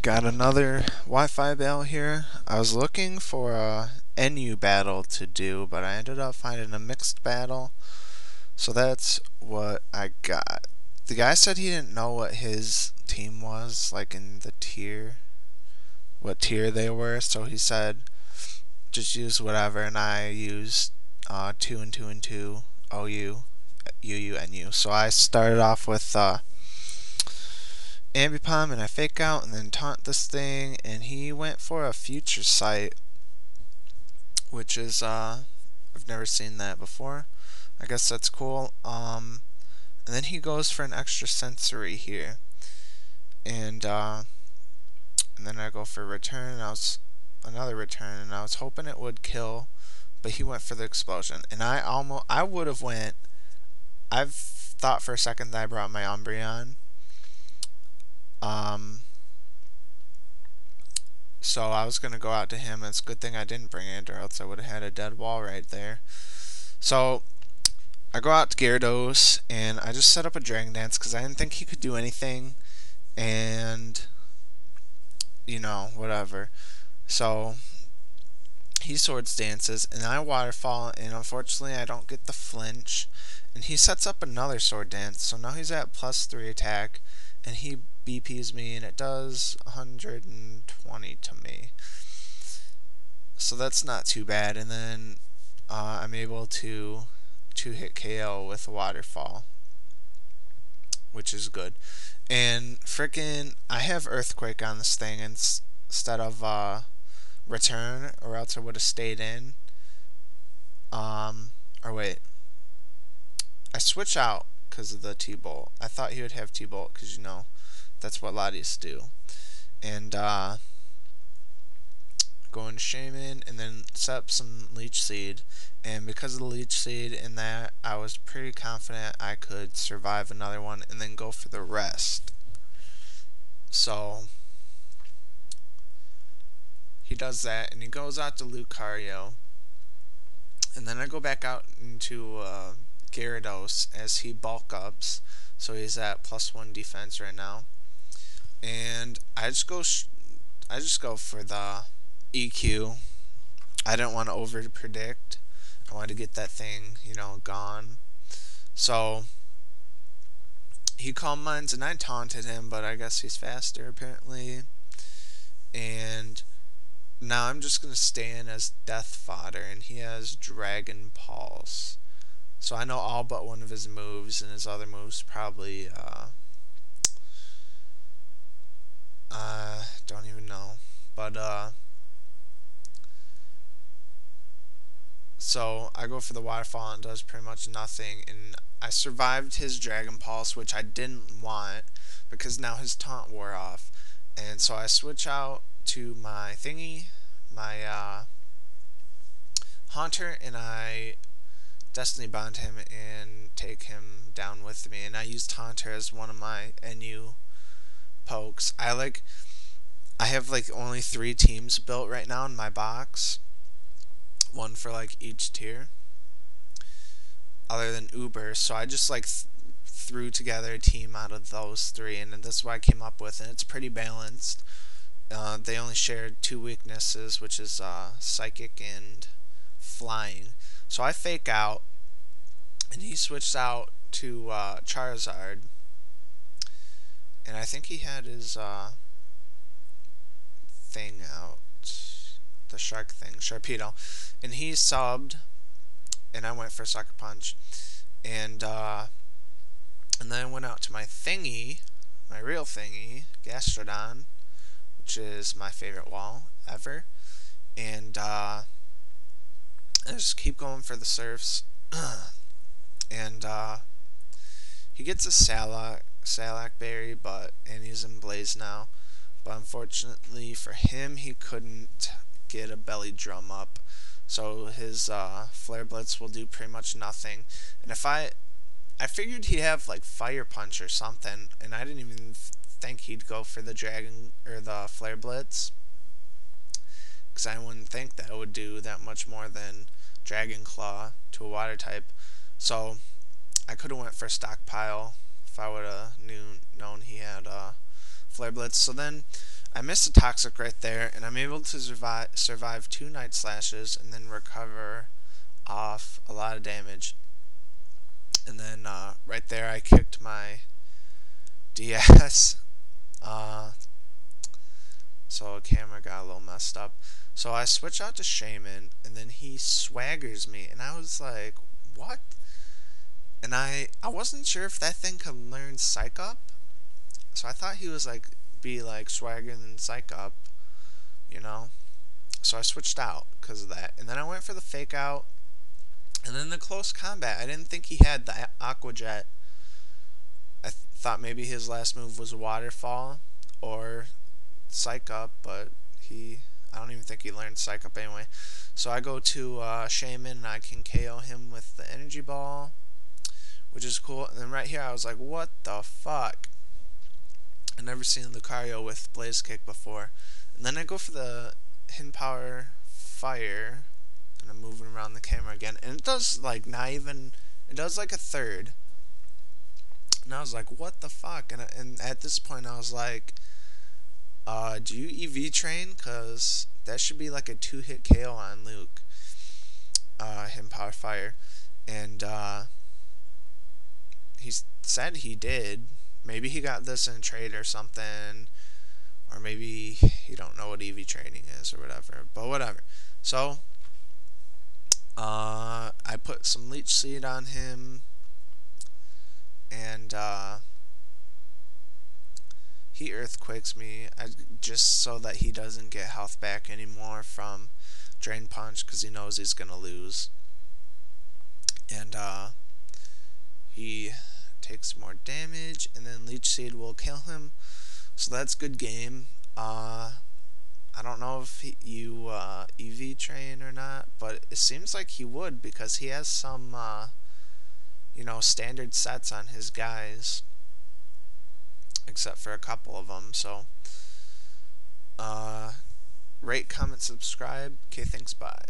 Got another Wi-Fi battle here. I was looking for a NU battle to do, but I ended up finding a mixed battle. So that's what I got. The guy said he didn't know what his team was, like in the tier, what tier they were. So he said just use whatever, and I used 2 and 2 and 2 OU, UU, NU. So I started off with Ambipom, and I fake out and then taunt this thing, and he went for a future sight, which is I've never seen that before. I guess that's cool. And then he goes for an extra sensory here, and then I go for return, and another return, and I was hoping it would kill, but he went for the explosion, and I would have went. I've thought for a second that I brought my Umbreon. So I was going to go out to him, and it's a good thing I didn't bring it, or else I would have had a dead wall right there. So I go out to Gyarados, and I just set up a Dragon Dance because I didn't think he could do anything, and, you know, whatever. So he Swords Dances, and I Waterfall, and unfortunately I don't get the flinch, and he sets up another Sword Dance, so now he's at +3 attack, and he BPs me, and it does 120 to me. So that's not too bad, and then I'm able to 2-hit KO with a Waterfall, which is good. And frickin' I have Earthquake on this thing instead of return, or else I would have stayed in. Or wait, I switch out because of the T-Bolt. I thought he would have T-Bolt because, you know, that's what Latias do. And go into Shaman, and then set up some Leech Seed. And because of the Leech Seed in that, I was pretty confident I could survive another one and then go for the rest. So he does that, and he goes out to Lucario. And then I go back out into Gyarados as he bulk ups. So he's at +1 defense right now. And I just go for the EQ. I didn't want to over predict. I wanted to get that thing, you know, gone. So he Calm Minds, and I taunted him, but I guess he's faster apparently. And now I'm just going to stay in as Death Fodder, and he has Dragon Pulse. So I know all but one of his moves, and his other moves probably don't even know. But so I go for the Waterfall, and it does pretty much nothing, and I survived his Dragon Pulse, which I didn't want because now his taunt wore off. And so I switch out to my thingy, my Haunter, and I Destiny Bond him and take him down with me. And I used Haunter as one of my NU pokes. I have like only 3 teams built right now in my box, one for like each tier, other than Uber. So I just like threw together a team out of those 3, and that's what I came up with, and it's pretty balanced. They only shared 2 weaknesses, which is Psychic and Flying. So I fake out, and he switched out to Charizard, and I think he had his thing out, the shark thing, Sharpedo, and he subbed, and I went for Sucker Punch, and then I went out to my thingy, my real thingy, Gastrodon, which is my favorite wall ever, and I just keep going for the surfs, and he gets a Salac Berry, and he's in Blaze now, but unfortunately for him, he couldn't get a Belly Drum up, so his Flare Blitz will do pretty much nothing. And if I figured he'd have like Fire Punch or something, and I didn't even think he'd go for the Dragon or the Flare Blitz, because I wouldn't think that would do that much more than Dragon Claw to a water type. So I could have went for Stockpile if I would have known he had Flare Blitz. So then I missed a toxic right there, and I'm able to survive 2 night slashes and then recover off a lot of damage. And then right there I kicked my DS. So camera got a little messed up. So I switch out to Shaman, and then he swaggers me, and I was like, what? And I wasn't sure if that thing could learn Psych Up. So I thought he was like, be like swagger than Psych Up, you know? So I switched out because of that. And then I went for the fake out. And then the close combat, I didn't think he had the Aqua Jet. I thought maybe his last move was a waterfall or Psych Up, but I don't even think he learned Psych Up anyway. So I go to Shaman, and I can KO him with the Energy Ball, which is cool. And then right here I was like, what the fuck? I've never seen Lucario with Blaze Kick before. And then I go for the Hidden Power Fire, and I'm moving around the camera again, and it does like not even, it does like a third. And I was like, what the fuck? And at this point I was like, do you EV train? Cause that should be like a 2-hit KO on Luke. Him Power Fire. And he said he did. Maybe he got this in a trade or something. Or maybe he don't know what EV training is or whatever. But whatever. So I put some Leech Seed on him, and he Earthquakes me just so that he doesn't get health back anymore from Drain Punch, because he knows he's gonna lose. And he takes more damage, and then Leech Seed will kill him. So that's good game. I don't know if you EV train or not, but it seems like he would, because he has some, you know, standard sets on his guys, except for a couple of them. So, rate, comment, subscribe. Okay, thanks, bye.